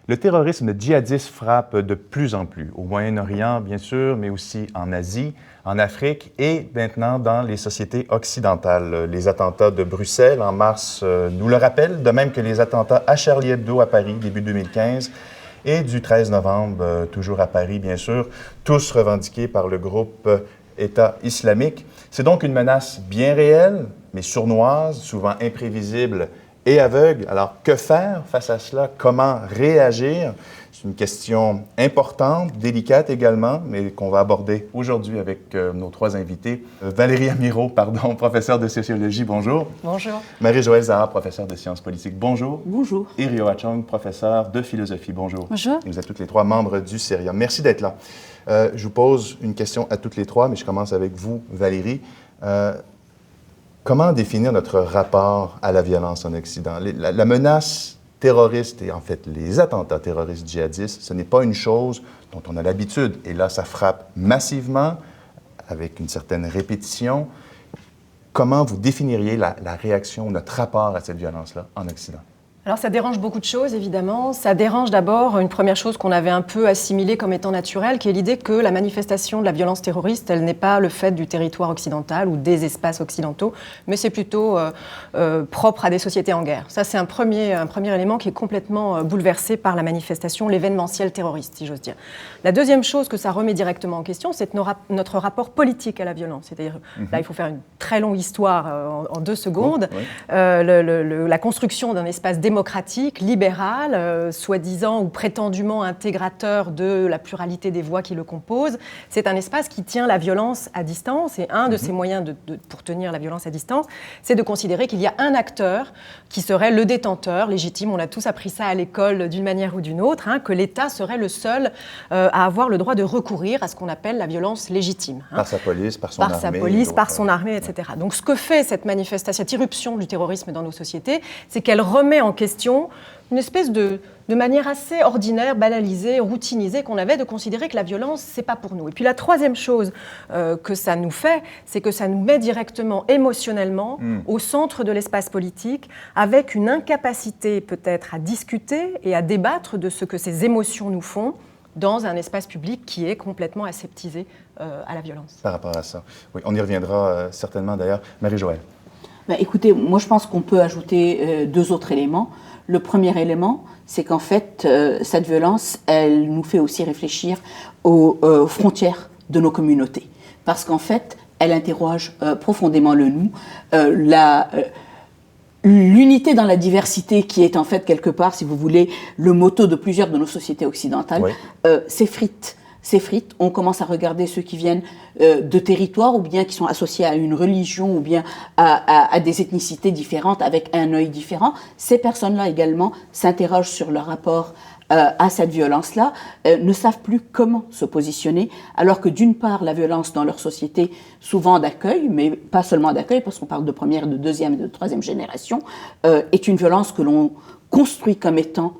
Le terrorisme djihadiste frappe de plus en plus, au Moyen-Orient, bien sûr, mais aussi en Asie, en Afrique et maintenant dans les sociétés occidentales. Les attentats de Bruxelles en mars nous le rappellent, de même que les attentats à Charlie Hebdo à Paris, début 2015, et du 13 novembre, toujours à Paris, bien sûr, tous revendiqués par le groupe État islamique. C'est donc une menace bien réelle, mais sournoise, souvent imprévisible et aveugle. Alors, que faire face à cela? Comment réagir? C'est une question importante, délicate également, mais qu'on va aborder aujourd'hui avec nos trois invités. Valérie Amirault, professeure de sociologie, bonjour. Bonjour. Marie-Joëlle Zahar, professeure de sciences politiques, bonjour. Bonjour. Et Rio Achong, professeur de philosophie, bonjour. Bonjour. Et vous êtes toutes les trois membres du CERIA. Merci d'être là. Je vous pose une question à toutes les trois, mais je commence avec vous, Valérie. Comment définir notre rapport à la violence en Occident? La menace terroriste et en fait les attentats terroristes djihadistes, ce n'est pas une chose dont on a l'habitude. Et là, ça frappe massivement, avec une certaine répétition. Comment vous définiriez la réaction, notre rapport à cette violence-là en Occident? Alors ça dérange beaucoup de choses, évidemment. Ça dérange d'abord une première chose qu'on avait un peu assimilée comme étant naturelle, qui est l'idée que la manifestation de la violence terroriste, elle n'est pas le fait du territoire occidental ou des espaces occidentaux, mais c'est plutôt propre à des sociétés en guerre. Ça, c'est un premier élément qui est complètement bouleversé par la manifestation, l'événementiel terroriste, si j'ose dire. La deuxième chose que ça remet directement en question, c'est notre rapport politique à la violence. C'est-à-dire, là, il faut faire une très longue histoire en 2 secondes. Oui. La construction d'un espace démocratique, libéral, soi-disant ou prétendument intégrateur de la pluralité des voix qui le composent. C'est un espace qui tient la violence à distance. Et un de ces moyens pour tenir la violence à distance, c'est de considérer qu'il y a un acteur qui serait le détenteur légitime. On a tous appris ça à l'école d'une manière ou d'une autre, que l'État serait le seul à avoir le droit de recourir à ce qu'on appelle la violence légitime. Par sa police, par son armée. Par sa police, par son armée, etc. Donc ce que fait cette manifestation, cette irruption du terrorisme dans nos sociétés, c'est qu'elle remet en question une espèce de manière assez ordinaire, banalisée, routinisée qu'on avait de considérer que la violence, c'est pas pour nous. Et puis la troisième chose que ça nous fait, c'est que ça nous met directement émotionnellement au centre de l'espace politique, avec une incapacité peut-être à discuter et à débattre de ce que ces émotions nous font dans un espace public qui est complètement aseptisé à la violence. Par rapport à ça. Oui, on y reviendra certainement d'ailleurs. Marie-Joëlle. Écoutez, moi je pense qu'on peut ajouter 2 autres éléments. Le premier élément, c'est qu'en fait, cette violence, elle nous fait aussi réfléchir aux frontières de nos communautés. Parce qu'en fait, elle interroge profondément le nous. L'unité dans la diversité qui est en fait quelque part, si vous voulez, le motto de plusieurs de nos sociétés occidentales, s'effrite. On commence à regarder ceux qui viennent de territoires ou bien qui sont associés à une religion ou bien à des ethnicités différentes avec un œil différent. Ces personnes-là également s'interrogent sur leur rapport à cette violence-là, ne savent plus comment se positionner, alors que d'une part, la violence dans leur société, souvent d'accueil, mais pas seulement d'accueil, parce qu'on parle de première, de deuxième et de troisième génération, est une violence que l'on construit comme étant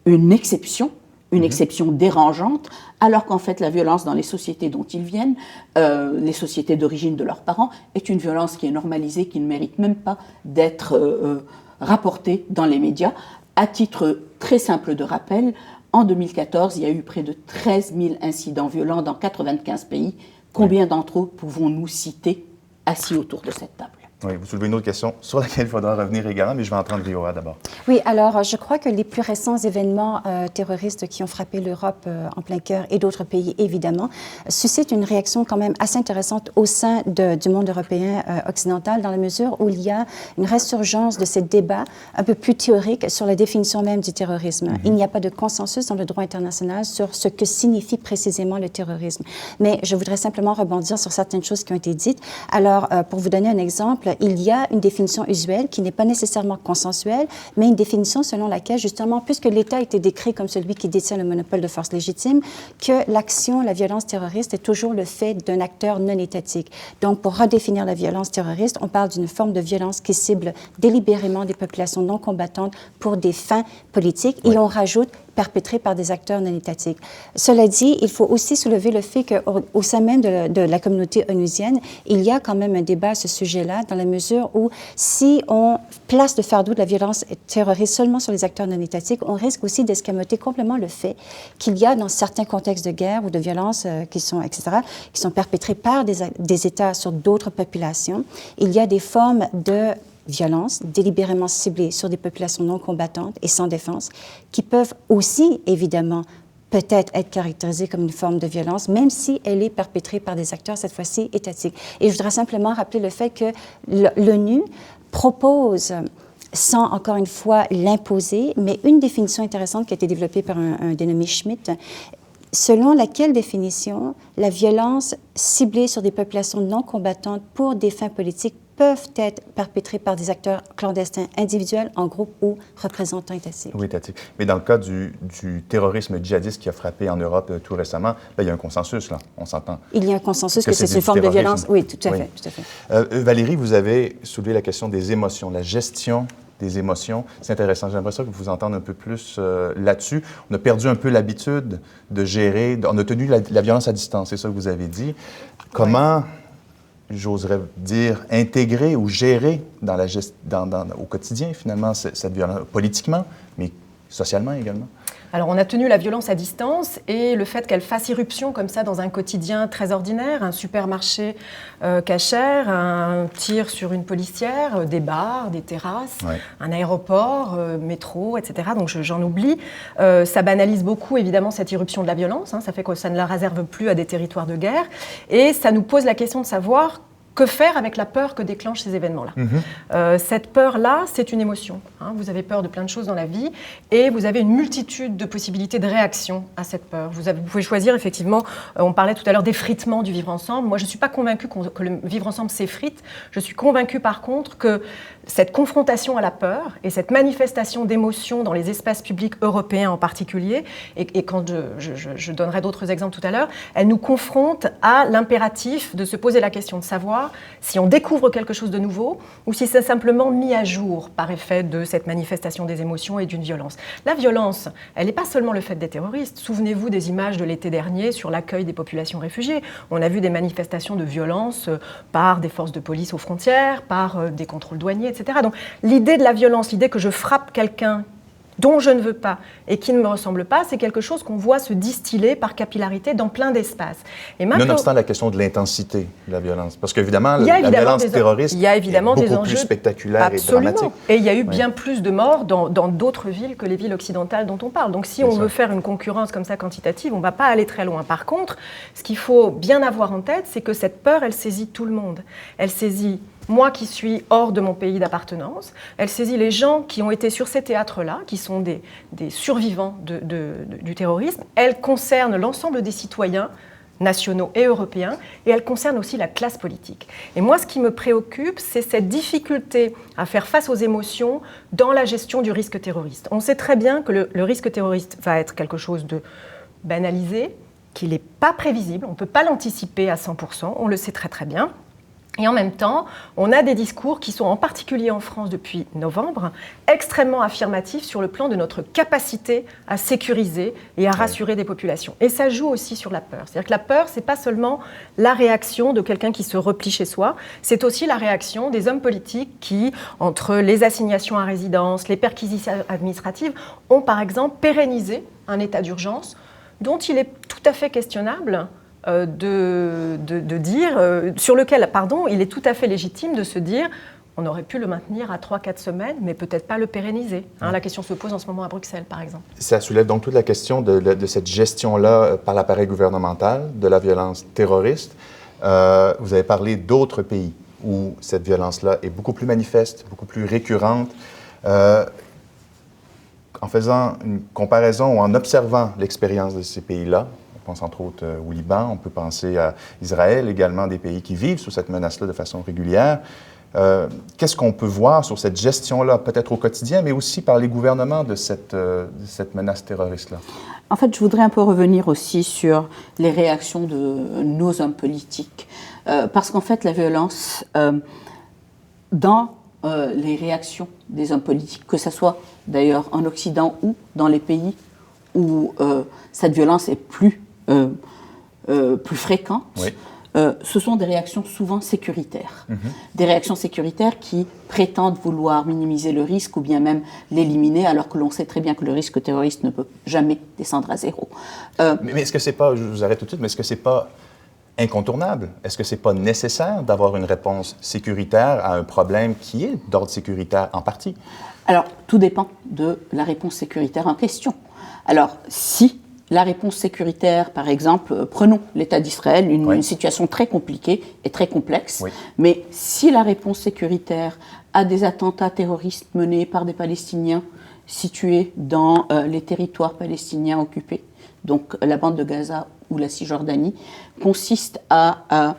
une exception dérangeante, alors qu'en fait la violence dans les sociétés dont ils viennent, les sociétés d'origine de leurs parents, est une violence qui est normalisée, qui ne mérite même pas d'être rapportée dans les médias. À titre très simple de rappel, en 2014, il y a eu près de 13 000 incidents violents dans 95 pays. Combien d'entre eux pouvons-nous citer assis autour de cette table? Oui, vous soulevez une autre question sur laquelle il faudra revenir également, mais je vais entendre Rioa d'abord. Oui, alors je crois que les plus récents événements terroristes qui ont frappé l'Europe en plein cœur et d'autres pays, évidemment, suscitent une réaction quand même assez intéressante au sein du monde européen occidental, dans la mesure où il y a une résurgence de ces débats un peu plus théoriques sur la définition même du terrorisme. Il n'y a pas de consensus dans le droit international sur ce que signifie précisément le terrorisme. Mais je voudrais simplement rebondir sur certaines choses qui ont été dites. Alors, pour vous donner un exemple, il y a une définition usuelle qui n'est pas nécessairement consensuelle, mais une définition selon laquelle, justement, puisque l'État a été décrit comme celui qui détient le monopole de force légitime, que l'action, la violence terroriste est toujours le fait d'un acteur non étatique. Donc, pour redéfinir la violence terroriste, on parle d'une forme de violence qui cible délibérément des populations non combattantes pour des fins politiques, et on rajoute perpétrées par des acteurs non étatiques. Cela dit, il faut aussi soulever le fait qu'au sein même de la communauté onusienne, il y a quand même un débat à ce sujet-là, dans la mesure où si on place le fardeau de la violence terroriste seulement sur les acteurs non étatiques, on risque aussi d'escamoter complètement le fait qu'il y a dans certains contextes de guerre ou de violence etc., qui sont perpétrés par des États sur d'autres populations, il y a des formes de violence délibérément ciblées sur des populations non combattantes et sans défense, qui peuvent aussi, évidemment, peut-être être caractérisée comme une forme de violence, même si elle est perpétrée par des acteurs, cette fois-ci, étatiques. Et je voudrais simplement rappeler le fait que l'ONU propose, sans encore une fois l'imposer, mais une définition intéressante qui a été développée par un dénommé Schmidt, selon laquelle définition la violence ciblée sur des populations non combattantes pour des fins politiques peuvent être perpétrées par des acteurs clandestins individuels, en groupe ou représentants étatiques. Oui, étatiques. Mais dans le cas du terrorisme djihadiste qui a frappé en Europe tout récemment, là, il y a un consensus, là, on s'entend. Il y a un consensus que c'est une forme de violence. Oui, tout à fait. Tout à fait. Valérie, vous avez soulevé la question des émotions, la gestion des émotions. C'est intéressant. J'aimerais ça que vous entendre un peu plus là-dessus. On a perdu un peu l'habitude de gérer, on a tenu la violence à distance, c'est ça que vous avez dit. Comment, j'oserais dire, intégrer ou gérer au quotidien, finalement, cette violence, politiquement, mais socialement également? Alors, on a tenu la violence à distance et le fait qu'elle fasse irruption comme ça dans un quotidien très ordinaire, un supermarché cachère, un tir sur une policière, des bars, des terrasses, un aéroport, métro, etc. Donc, j'en oublie. Ça banalise beaucoup, évidemment, cette irruption de la violence. Ça fait que ça ne la réserve plus à des territoires de guerre. Et ça nous pose la question de savoir que faire avec la peur que déclenchent ces événements-là. Cette peur-là, c'est une émotion. Vous avez peur de plein de choses dans la vie et vous avez une multitude de possibilités de réaction à cette peur. Vous pouvez choisir, effectivement, on parlait tout à l'heure d'effritement du vivre ensemble. Moi, je ne suis pas convaincue que le vivre ensemble s'effrite. Je suis convaincue, par contre, que cette confrontation à la peur et cette manifestation d'émotions dans les espaces publics européens en particulier, et quand je donnerai d'autres exemples tout à l'heure, elle nous confronte à l'impératif de se poser la question de savoir si on découvre quelque chose de nouveau ou si c'est simplement mis à jour par effet de cette manifestation des émotions et d'une violence. La violence, elle n'est pas seulement le fait des terroristes. Souvenez-vous des images de l'été dernier sur l'accueil des populations réfugiées. On a vu des manifestations de violence par des forces de police aux frontières, par des contrôles douaniers, etc. Donc l'idée de la violence, l'idée que je frappe quelqu'un dont je ne veux pas et qui ne me ressemble pas, c'est quelque chose qu'on voit se distiller par capillarité dans plein d'espaces. Nonobstant la question de l'intensité de la violence, parce qu'évidemment, la violence terroriste est beaucoup plus spectaculaire et dramatique. Et il y a eu bien plus de morts dans d'autres villes que les villes occidentales dont on parle. Donc si on veut faire une concurrence comme ça quantitative, on ne va pas aller très loin. Par contre, ce qu'il faut bien avoir en tête, c'est que cette peur, elle saisit tout le monde. Elle saisit moi qui suis hors de mon pays d'appartenance, elle saisit les gens qui ont été sur ces théâtres-là, qui sont des survivants du terrorisme. Elle concerne l'ensemble des citoyens nationaux et européens, et elle concerne aussi la classe politique. Et moi, ce qui me préoccupe, c'est cette difficulté à faire face aux émotions dans la gestion du risque terroriste. On sait très bien que le risque terroriste va être quelque chose de banalisé, qu'il n'est pas prévisible, on ne peut pas l'anticiper à 100%, on le sait très très bien. Et en même temps, on a des discours qui sont, en particulier en France depuis novembre, extrêmement affirmatifs sur le plan de notre capacité à sécuriser et à rassurer des populations. Et ça joue aussi sur la peur. C'est-à-dire que la peur, ce n'est pas seulement la réaction de quelqu'un qui se replie chez soi, c'est aussi la réaction des hommes politiques qui, entre les assignations à résidence, les perquisitions administratives, ont par exemple pérennisé un état d'urgence dont il est tout à fait questionnable de dire, sur lequel, il est tout à fait légitime de se dire on aurait pu le maintenir à 3-4 semaines, mais peut-être pas le pérenniser. La question se pose en ce moment à Bruxelles, par exemple. Ça soulève donc toute la question de cette gestion-là par l'appareil gouvernemental, de la violence terroriste. Vous avez parlé d'autres pays où cette violence-là est beaucoup plus manifeste, beaucoup plus récurrente. En faisant une comparaison ou en observant l'expérience de ces pays-là, on pense entre autres au Liban, on peut penser à Israël également, des pays qui vivent sous cette menace-là de façon régulière. Qu'est-ce qu'on peut voir sur cette gestion-là, peut-être au quotidien, mais aussi par les gouvernements de cette menace terroriste-là? En fait, je voudrais un peu revenir aussi sur les réactions de nos hommes politiques. Parce qu'en fait, la violence, dans les réactions des hommes politiques, que ce soit d'ailleurs en Occident ou dans les pays où cette violence est plus fréquente, oui. Ce sont des réactions souvent sécuritaires. Des réactions sécuritaires qui prétendent vouloir minimiser le risque ou bien même l'éliminer, alors que l'on sait très bien que le risque terroriste ne peut jamais descendre à zéro. Mais est-ce que c'est pas, je vous arrête tout de suite, mais est-ce que c'est pas incontournable? Est-ce que c'est pas nécessaire d'avoir une réponse sécuritaire à un problème qui est d'ordre sécuritaire en partie? Alors, tout dépend de la réponse sécuritaire en question. Alors, si la réponse sécuritaire, par exemple, prenons l'État d'Israël, une situation très compliquée et très complexe, mais si la réponse sécuritaire a des attentats terroristes menés par des Palestiniens situés dans les territoires palestiniens occupés, donc la bande de Gaza ou la Cisjordanie, consiste à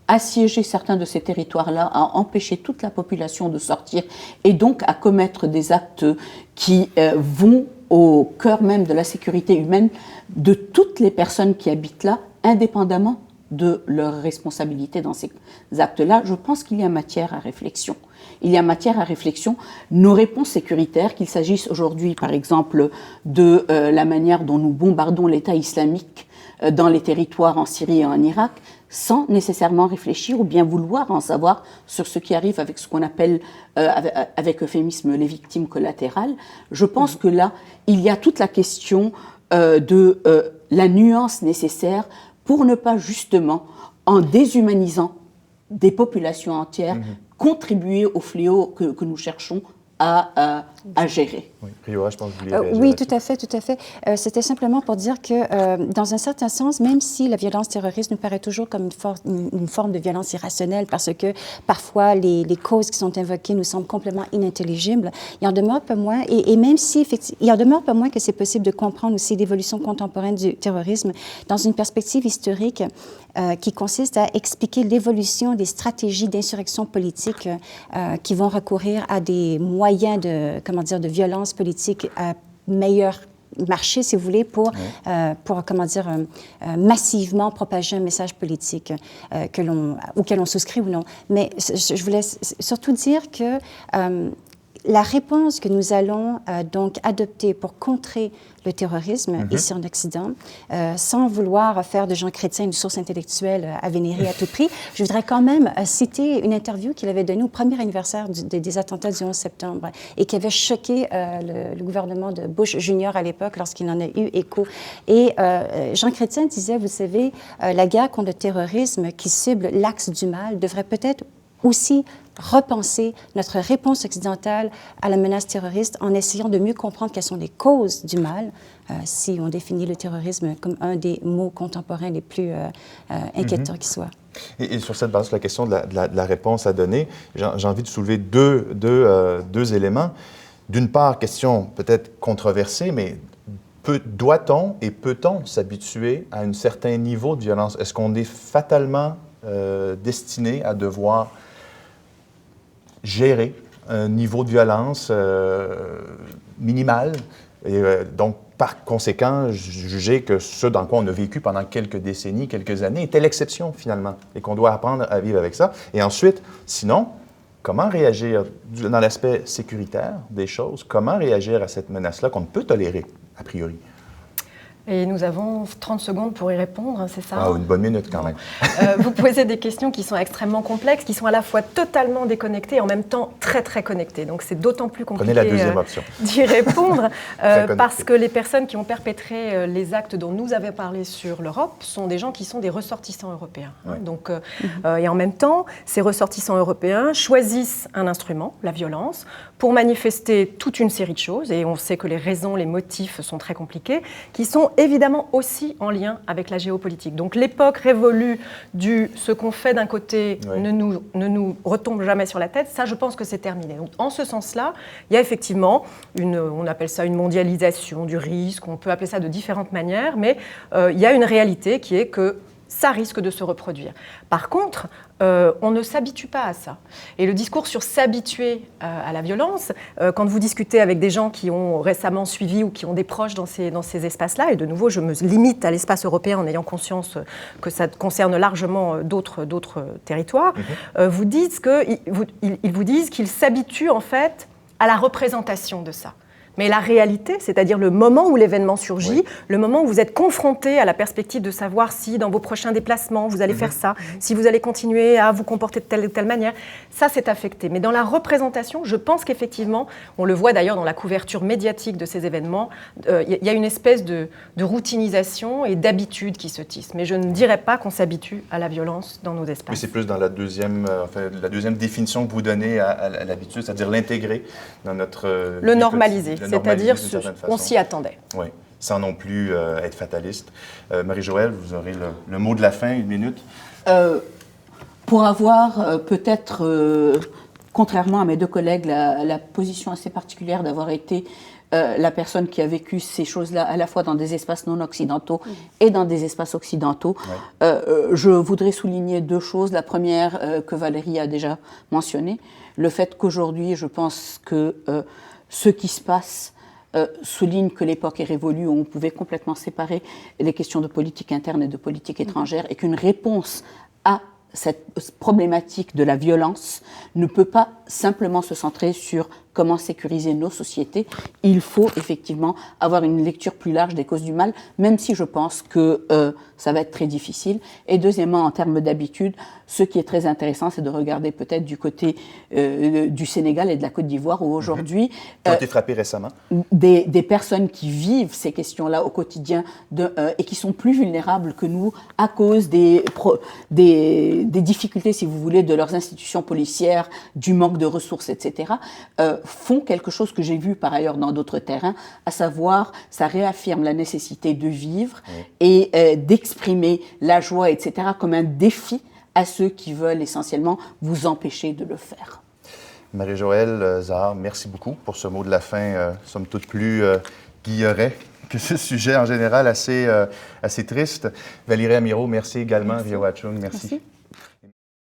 assiéger certains de ces territoires-là, à empêcher toute la population de sortir et donc à commettre des actes qui vont au cœur même de la sécurité humaine de toutes les personnes qui habitent là, indépendamment de leur responsabilité dans ces actes-là, je pense qu'il y a matière à réflexion. Il y a matière à réflexion. Nos réponses sécuritaires, qu'il s'agisse aujourd'hui, par exemple, de la manière dont nous bombardons l'État islamique dans les territoires en Syrie et en Irak, sans nécessairement réfléchir ou bien vouloir en savoir sur ce qui arrive avec ce qu'on appelle, avec euphémisme, les victimes collatérales. Je pense que là, il y a toute la question de la nuance nécessaire pour ne pas justement, en déshumanisant des populations entières, contribuer au fléau que nous cherchons à gérer. Oui, Priora, je pense que vous vouliez réagir oui, là-dessus. tout à fait, tout à fait. C'était simplement pour dire que, dans un certain sens, même si la violence terroriste nous paraît toujours comme une forme de violence irrationnelle, parce que parfois les causes qui sont invoquées nous semblent complètement inintelligibles, il en demeure pas moins, et même si il en demeure pas moins que c'est possible de comprendre aussi l'évolution contemporaine du terrorisme dans une perspective historique qui consiste à expliquer l'évolution des stratégies d'insurrection politique qui vont recourir à des moyens de violence politique à meilleur marché, si vous voulez, pour massivement propager un message politique auquel on souscrit ou non. Mais je voulais surtout dire que la réponse que nous allons donc adopter pour contrer le terrorisme ici en Occident, sans vouloir faire de Jean Chrétien une source intellectuelle à vénérer à tout prix, je voudrais quand même citer une interview qu'il avait donnée au premier anniversaire des attentats du 11 septembre et qui avait choqué le gouvernement de Bush Junior à l'époque lorsqu'il en a eu écho. Et Jean Chrétien disait, vous savez, la guerre contre le terrorisme qui cible l'axe du mal devrait peut-être aussi repenser notre réponse occidentale à la menace terroriste en essayant de mieux comprendre quelles sont les causes du mal, si on définit le terrorisme comme un des mots contemporains les plus inquiétants qui soient. Et sur cette base, la question de la réponse à donner, j'ai envie de soulever deux éléments. D'une part, question peut-être controversée, mais doit-on et peut-on s'habituer à un certain niveau de violence? Est-ce qu'on est fatalement destiné à devoir gérer un niveau de violence minimal et donc, par conséquent, juger que ce dans quoi on a vécu pendant quelques décennies, quelques années, était l'exception, finalement, et qu'on doit apprendre à vivre avec ça. Et ensuite, sinon, comment réagir dans l'aspect sécuritaire des choses? Comment réagir à cette menace-là qu'on ne peut tolérer, a priori? Et nous avons 30 secondes pour y répondre, c'est ça? Ah, une bonne minute quand même. Vous posez des questions qui sont extrêmement complexes, qui sont à la fois totalement déconnectées et en même temps très très connectées. Donc c'est d'autant plus compliqué d'y répondre parce que les personnes qui ont perpétré les actes dont nous avons parlé sur l'Europe sont des gens qui sont des ressortissants européens. Ouais. Donc, et en même temps, ces ressortissants européens choisissent un instrument, la violence, pour manifester toute une série de choses. Et on sait que les raisons, les motifs sont très compliqués, qui sont évidemment aussi en lien avec la géopolitique. Donc l'époque révolue du ce qu'on fait d'un côté ne nous retombe jamais sur la tête, ça je pense que c'est terminé. Donc en ce sens-là, il y a effectivement on appelle ça une mondialisation du risque, on peut appeler ça de différentes manières, mais il y a une réalité qui est que ça risque de se reproduire. Par contre, on ne s'habitue pas à ça. Et le discours sur s'habituer à la violence, quand vous discutez avec des gens qui ont récemment suivi ou qui ont des proches dans ces espaces-là, et de nouveau, je me limite à l'espace européen en ayant conscience que ça concerne largement d'autres territoires, ils vous disent qu'ils s'habituent en fait à la représentation de ça. Mais la réalité, c'est-à-dire le moment où l'événement surgit, le moment où vous êtes confronté à la perspective de savoir si dans vos prochains déplacements, vous allez faire ça, si vous allez continuer à vous comporter de telle ou telle manière, ça c'est affecté. Mais dans la représentation, je pense qu'effectivement, on le voit d'ailleurs dans la couverture médiatique de ces événements, il y a une espèce de routinisation et d'habitude qui se tisse. Mais je ne dirais pas qu'on s'habitue à la violence dans nos espaces. Oui, c'est plus dans la deuxième définition que vous donnez à l'habitude, c'est-à-dire l'intégrer dans notre... le normaliser, c'est-à-dire on s'y attendait. Oui, sans non plus être fataliste. Marie-Joëlle, vous aurez le mot de la fin, 1 minute. Pour avoir peut-être, contrairement à mes 2 collègues, la position assez particulière d'avoir été la personne qui a vécu ces choses-là à la fois dans des espaces non occidentaux et dans des espaces occidentaux, je voudrais souligner 2 choses. La première que Valérie a déjà mentionnée, le fait qu'aujourd'hui, je pense que ce qui se passe souligne que l'époque est révolue, où on pouvait complètement séparer les questions de politique interne et de politique étrangère, et qu'une réponse à cette problématique de la violence ne peut pas simplement se centrer sur comment sécuriser nos sociétés. Il faut effectivement avoir une lecture plus large des causes du mal, même si je pense que ça va être très difficile. Et deuxièmement, en termes d'habitude, ce qui est très intéressant, c'est de regarder peut-être du côté du Sénégal et de la Côte d'Ivoire, où aujourd'hui... Qui ont été frappés récemment. Des personnes qui vivent ces questions-là au quotidien et qui sont plus vulnérables que nous à cause des difficultés, si vous voulez, de leurs institutions policières, du manque de ressources, etc., font quelque chose que j'ai vu par ailleurs dans d'autres terrains, à savoir, ça réaffirme la nécessité de vivre et d'exprimer la joie, etc., comme un défi à ceux qui veulent essentiellement vous empêcher de le faire. Marie-Joëlle, Zahar, merci beaucoup pour ce mot de la fin, somme toute plus guilleret que ce sujet en général assez triste. Valérie Amirault, merci également. Rio Wachung, merci.